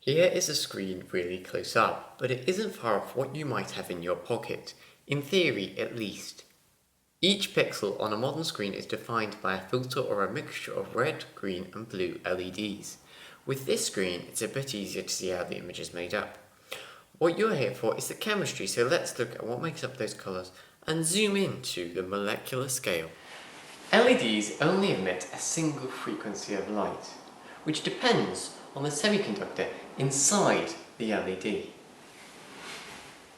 Here is a screen really close up, but it isn't far off what you might have in your pocket, in theory at least. Each pixel on a modern screen is defined by a filter or a mixture of red, green and blue LEDs. With this screen, it's a bit easier to see how the image is made up. What you're here for is the chemistry, so let's look at what makes up those colours and zoom into the molecular scale. LEDs only emit a single frequency of light, which depends on the semiconductor inside the LED.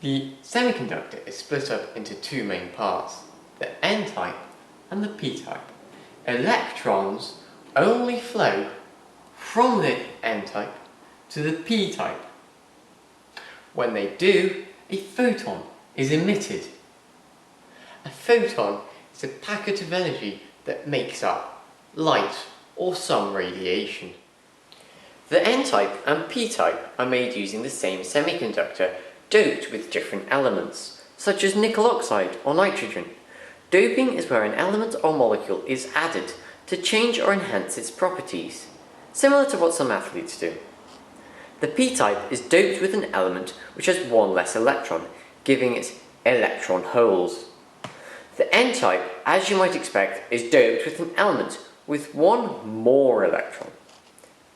The semiconductor is split up into two main parts, the N-type and the P-type. Electrons only flow from the N-type to the P-type. When they do, a photon is emitted. A photon is a packet of energy that makes up light or some radiation. The N-type and P-type are made using the same semiconductor, doped with different elements, such as nickel oxide or nitrogen. Doping is where an element or molecule is added to change or enhance its properties, similar to what some athletes do. The P-type is doped with an element which has one less electron, giving it electron holes. The N-type, as you might expect, is doped with an element with one more electron.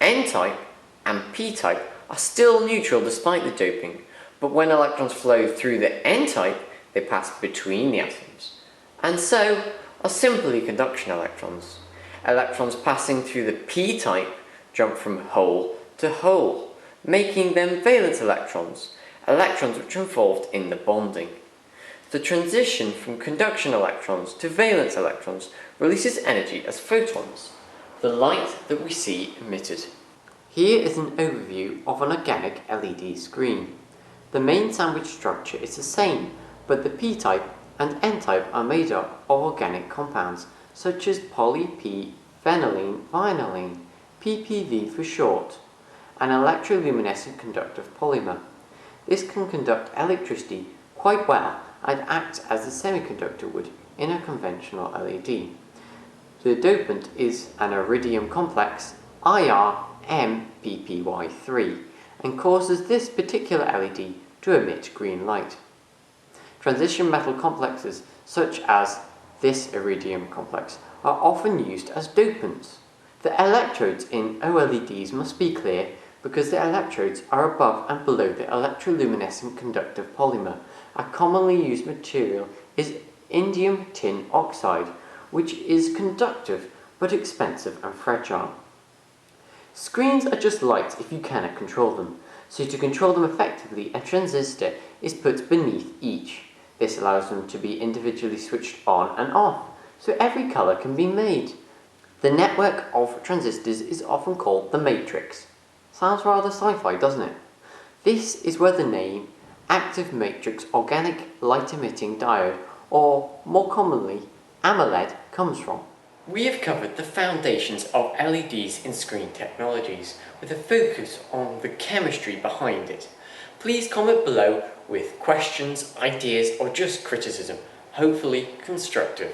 N-type and P-type are still neutral despite the doping, but when electrons flow through the N-type, they pass between the atoms, and so are simply conduction electrons. Electrons passing through the P-type jump from hole to hole, making them valence electrons, electrons which are involved in the bonding. The transition from conduction electrons to valence electrons releases energy as photons, the light that we see emitted. Here is an overview of an organic LED screen. The main sandwich structure is the same, but the P-type and N-type are made up of organic compounds such as poly-P-phenylene vinylene, PPV for short, an electroluminescent conductive polymer. This can conduct electricity quite well and act as a semiconductor would in a conventional LED. The dopant is an iridium complex IRMPPY3 and causes this particular LED to emit green light. Transition metal complexes such as this iridium complex are often used as dopants. The electrodes in OLEDs must be clear because the electrodes are above and below the electroluminescent conductive polymer. A commonly used material is indium tin oxide, which is conductive but expensive and fragile. Screens are just lights if you cannot control them, so to control them effectively, a transistor is put beneath each. This allows them to be individually switched on and off, so every colour can be made. The network of transistors is often called the matrix. Sounds rather sci-fi, doesn't it? This is where the name active matrix organic light-emitting diode, or more commonly AMOLED, comes from. We have covered the foundations of LEDs in screen technologies, with a focus on the chemistry behind it. Please comment below with questions, ideas, or just criticism, hopefully constructive.